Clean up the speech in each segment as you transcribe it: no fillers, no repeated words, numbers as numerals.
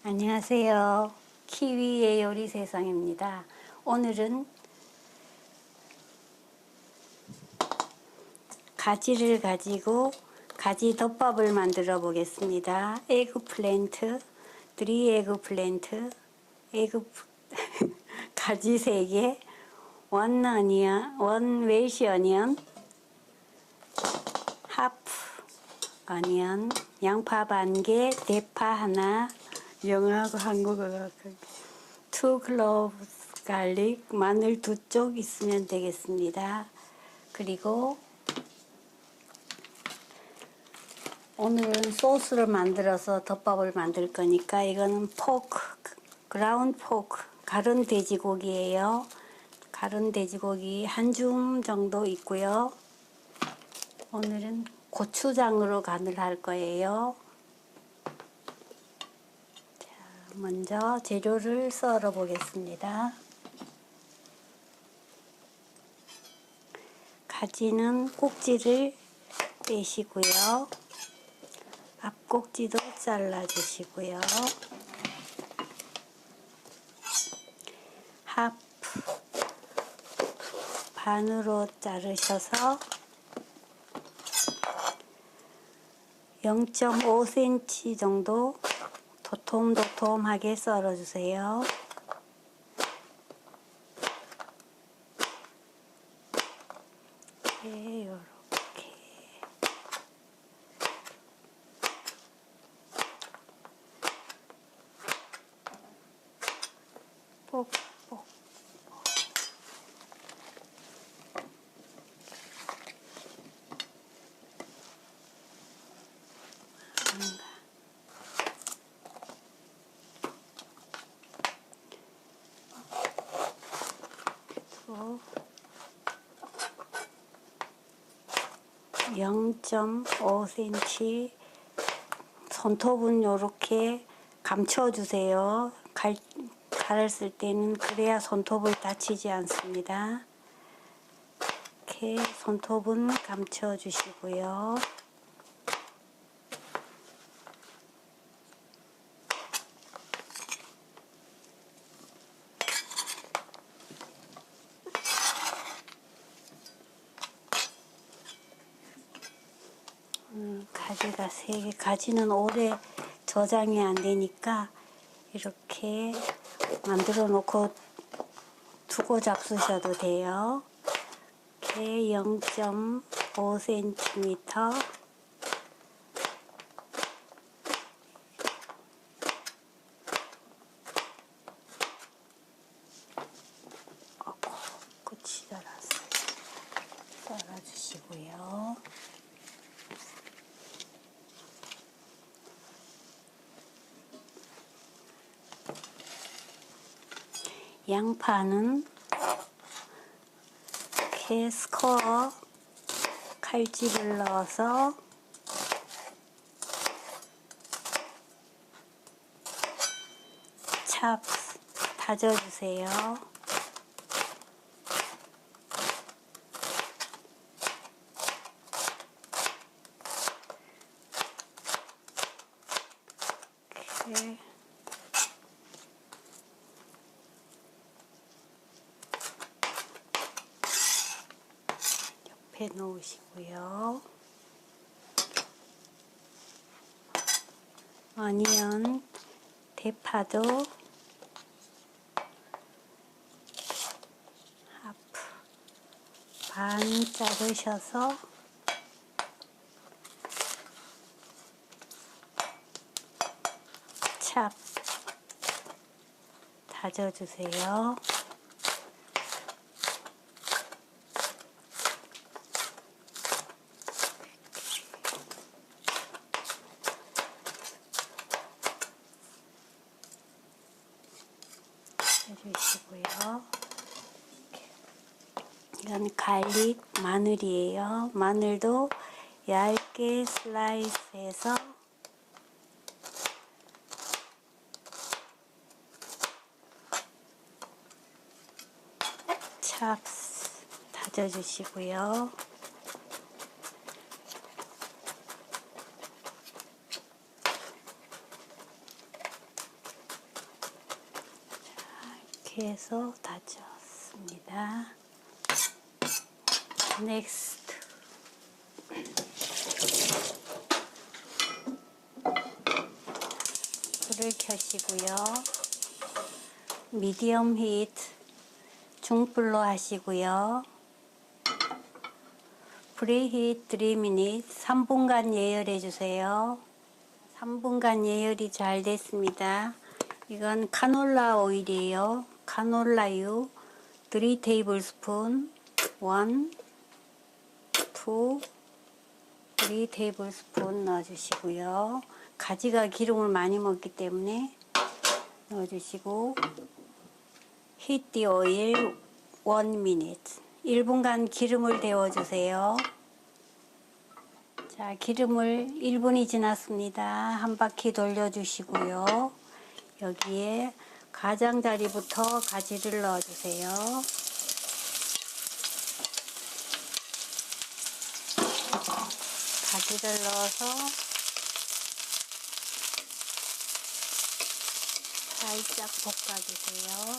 안녕하세요. 키위의 요리 세상입니다. 오늘은 가지를 가지고 가지 덮밥을 만들어 보겠습니다. 에그플랜트, 3 에그플랜트, 가지 3개, 1 어니언, 1 웰시 어니언, 하프 어니언, 양파 반개, 대파 하나, 영어하고 한국어가 2 cloves garlic, 마늘 2쪽 있으면 되겠습니다. 그리고 오늘은 소스를 만들어서 덮밥을 만들 거니까 이거는 포크, 그라운드 포크, 갈은 돼지고기예요. 갈은 돼지고기 한 줌 정도 있고요. 오늘은 고추장으로 간을 할 거예요. 자, 먼저 재료를 썰어 보겠습니다. 가지는 꼭지를 빼시고요. 앞꼭지도 잘라주시고요. 하프 반으로 자르셔서 0.5cm 정도 도톰도톰하게 썰어주세요. 이렇게 뽁뽁 또 0.5cm 손톱은 요렇게 감춰주세요. 칼을 쓸 때는 그래야 손톱을 다치지 않습니다. 이렇게 손톱은 감춰주시고요. 가지가 3개, 가지는 오래 저장이 안 되니까 이렇게 만들어 놓고 두고 잡수셔도 돼요. 이렇게 0.5cm 끝이 자랐어요. 썰어주시고요. 양파는 이렇게 스코어 칼집을 넣어서 찹 다져주세요. 이렇게 옆에 놓으시고요. 어니언, 대파도 하프 반 자르셔서 찹 다져주세요. 해주시고요. 이건 갈릭 마늘이에요. 마늘도 얇게 슬라이스해서 찹 다져주시고요. 이렇게 해서 다졌습니다. 넥스트. 불을 켜시고요. 미디엄 히트 중불로 하시고요. 프리히트 3미닛 3분간 예열해 주세요. 3분간 예열이 잘 됐습니다. 이건 카놀라 오일이에요. 카놀라유 3 테이블스푼 1, 2, 3 테이블스푼 넣어주시고요. 가지가 기름을 많이 먹기 때문에 넣어주시고 Heat the oil 1 minute 1분간 기름을 데워주세요. 자, 기름을 1분이 지났습니다. 한 바퀴 돌려주시고요. 여기에 가장자리부터 가지를 넣어주세요. 가지를 넣어서 살짝 볶아주세요.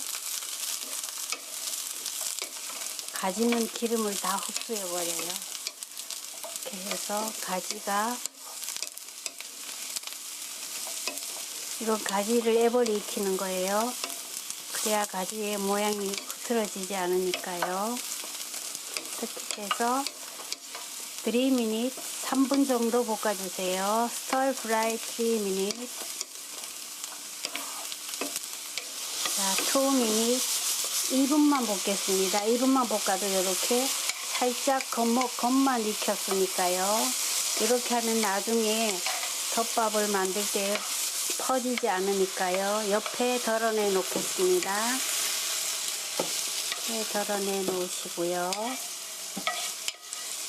가지는 기름을 다 흡수해버려요. 이렇게 해서 가지가, 이건 가지를 애벌이 익히는 거예요. 그래야 가지의 모양이 흐트러지지 않으니까요. 이렇게 해서 3미닛 3분 정도 볶아주세요. 스터 프라이 3미닛. 자, 2미닛 2분만 볶겠습니다. 2분만 볶아도 이렇게 살짝 겉만 익혔으니까요. 이렇게 하면 나중에 덮밥을 만들 때 퍼지지 않으니까요. 옆에 덜어내 놓겠습니다. 덜어내 놓으시고요.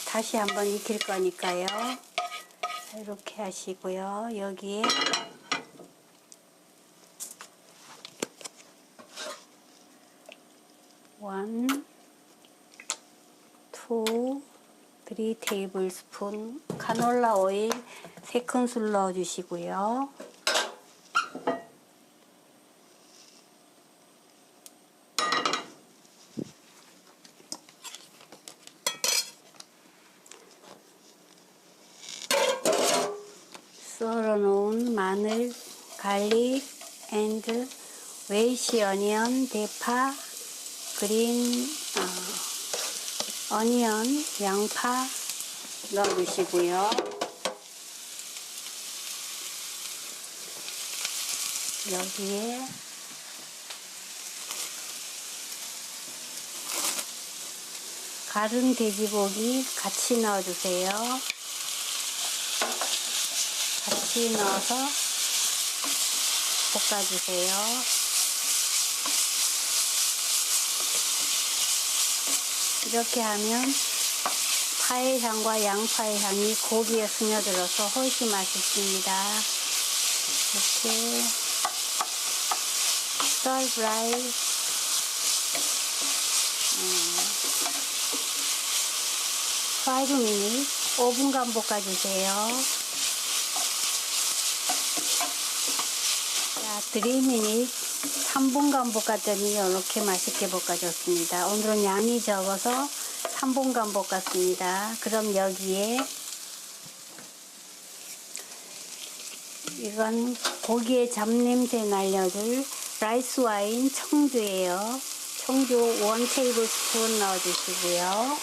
다시 한번 익힐 거니까요. 이렇게 하시고요. 여기에 1, 2, 3 테이블스푼 카놀라 오일 3큰술 넣어주시고요. 썰어놓은 마늘, 갈릭, 앤드 웨이시 어니언, 대파, 그린 어니언, 양파 넣어주시고요. 여기에 갈은 돼지고기 같이 넣어주세요. 같이 넣어서 볶아주세요. 이렇게 하면 파의 향과 양파의 향이 고기에 스며들어서 훨씬 맛있습니다. 이렇게 스터 프라이 5미닛 5분간 볶아주세요. 자, 3미닛 3분간 볶았더니 이렇게 맛있게 볶아졌습니다. 오늘은 양이 적어서 3분간 볶았습니다. 그럼 여기에 이건 고기의 잡냄새 날려줄 라이스 와인 청주예요. 청주 1 테이블스푼 넣어주시고요.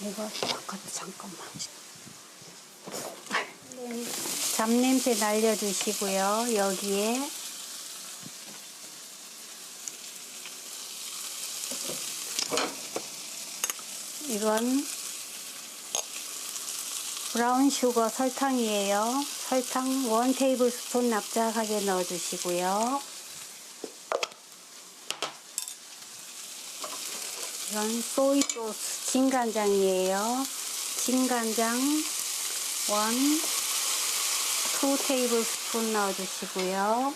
이거 잠깐만. 잡냄새 날려주시고요. 여기에 이건 브라운 슈거 설탕이에요. 설탕 1 테이블스푼 납작하게 넣어주시고요. 이건 소이 소스 진간장이에요. 진간장 1, 2 테이블스푼 넣어주시고요.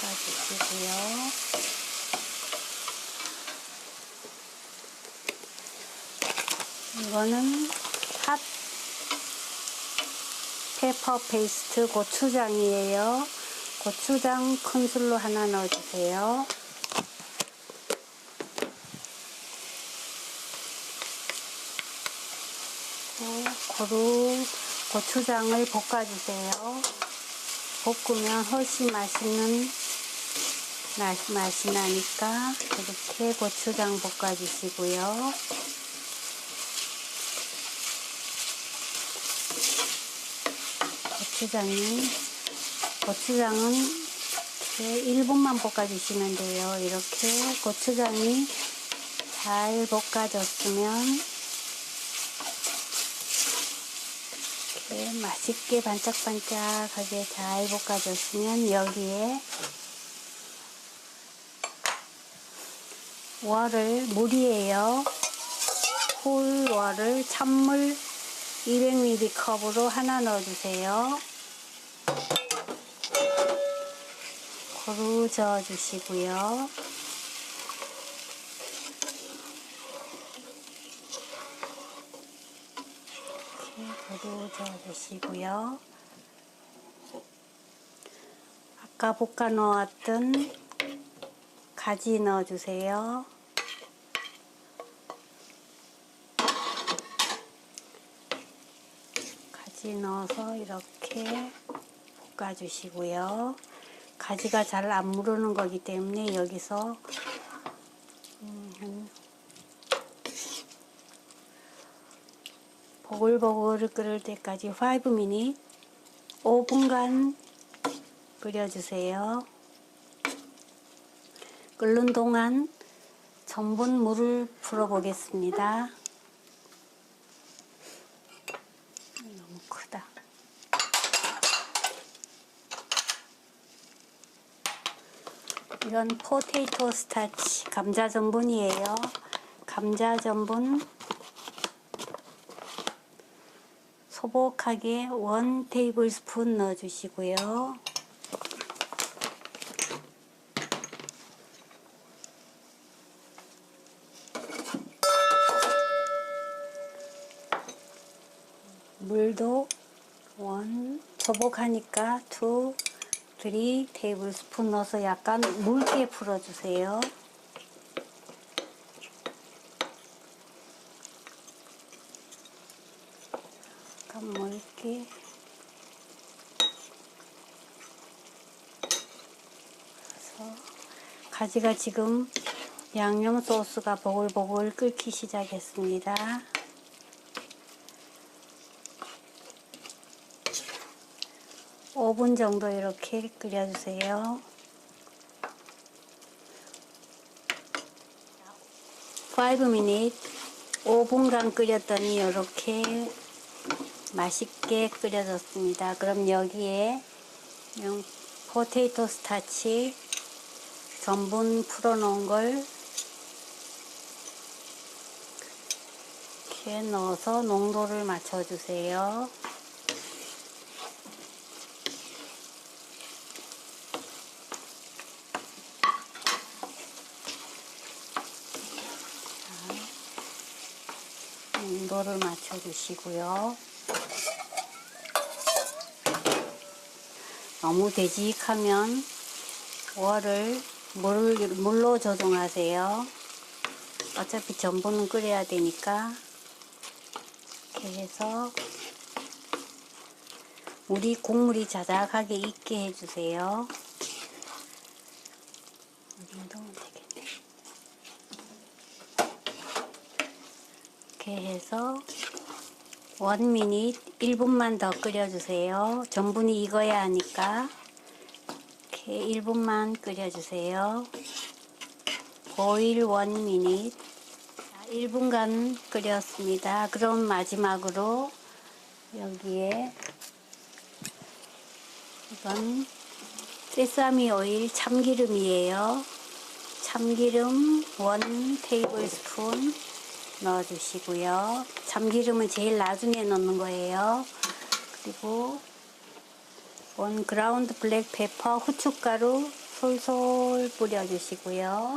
볶아주시고요. 이거는 핫 페퍼 페이스트 고추장이에요. 고추장 큰 술로 하나 넣어주세요. 고루 고추장을 볶아주세요. 볶으면 훨씬 맛있는 맛이 나니까 이렇게 고추장 볶아주시고요. 고추장은 이렇게 1분만 볶아주시면 돼요. 이렇게 고추장이 잘 볶아졌으면 이렇게 맛있게 반짝반짝하게 잘 볶아졌으면 여기에 물이에요. 홀월을 찬물 200ml 컵으로 하나 넣어주세요. 고루 저어주시고요. 이렇게 고루 저어주시고요. 아까 볶아 놓았던 가지 넣어주세요. 가지 넣어서 이렇게 볶아주시고요. 가지가 잘 안 무르는 거기 때문에 여기서 보글보글 끓을 때까지 5분, 5분간 끓여주세요. 끓는 동안 전분 물을 풀어 보겠습니다. 너무 크다. 이건 포테이토 스타치 감자 전분이에요. 감자 전분 소복하게 1 테이블스푼 넣어주시고요. 물도 소복하니까 2, 3 테이블스푼 넣어서 약간 묽게 풀어주세요. 약간 묽게 그래서 가지가 지금 양념 소스가 보글보글 끓기 시작했습니다. 5분 정도 이렇게 끓여주세요. 5분, 5분간 끓였더니 이렇게 맛있게 끓여졌습니다. 그럼 여기에 포테이토 스타치 전분 풀어놓은 걸 이렇게 넣어서 농도를 맞춰주세요. 농도를 맞춰주시고요. 너무 되직하면 물로 조정하세요. 어차피 전분은 끓여야 되니까 이렇게 해서 국물이 자작하게 익게 해주세요. 이 정도면 되겠네. 이렇게 해서 1 1분만 더 끓여주세요. 전분이 익어야 하니까 이렇게 1분만 끓여주세요. boil 1 1분간 끓였습니다. 그럼 마지막으로 여기에 이건 세사미 오일 참기름이에요. 참기름 1 테이블스푼 넣어주시고요. 참기름은 제일 나중에 넣는 거예요. 그리고 1 그라운드 블랙 페퍼 후춧가루 솔솔 뿌려주시고요.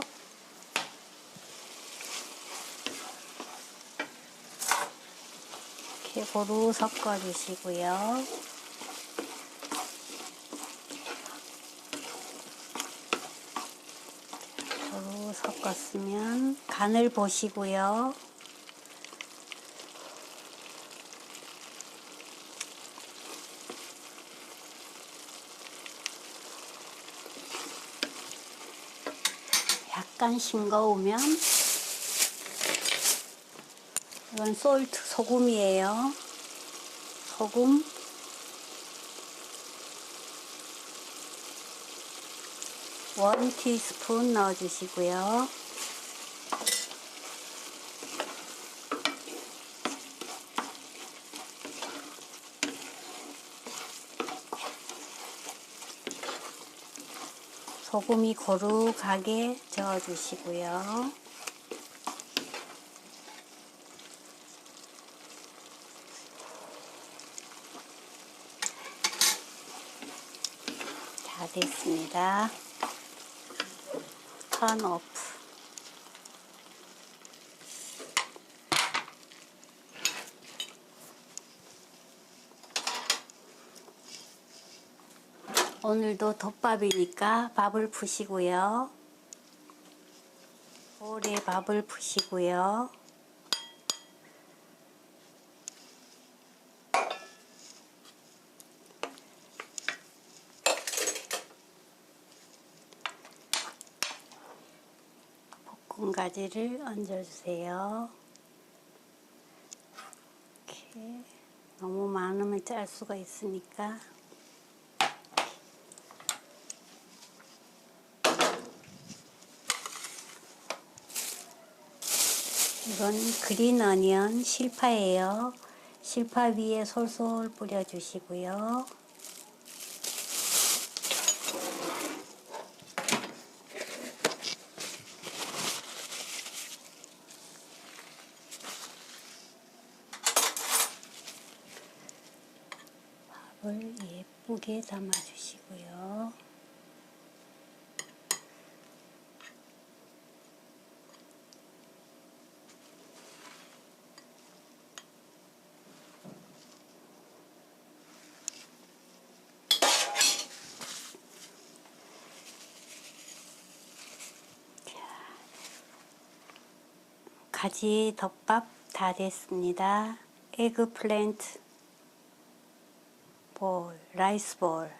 골고루 섞어주시고요. 골고루 섞었으면 간을 보시고요. 약간 싱거우면 이건 솔트 소금이에요. 소금 1티스푼 넣어주시고요. 소금이 고루하게 저어주시고요. 다 됐습니다. 턴 오프. 오늘도 덮밥이니까 밥을 푸시고요. 볼에 밥을 푸시고요. 볶은 가지를 얹어주세요. 이렇게 너무 많으면 짤 수가 있으니까. 이건 그린 어니언 실파예요. 실파 위에 솔솔 뿌려주시고요. 밥을 예쁘게 담아주시고요. 가지 덮밥 다 됐습니다. 에그 플랜트 볼, 라이스 볼.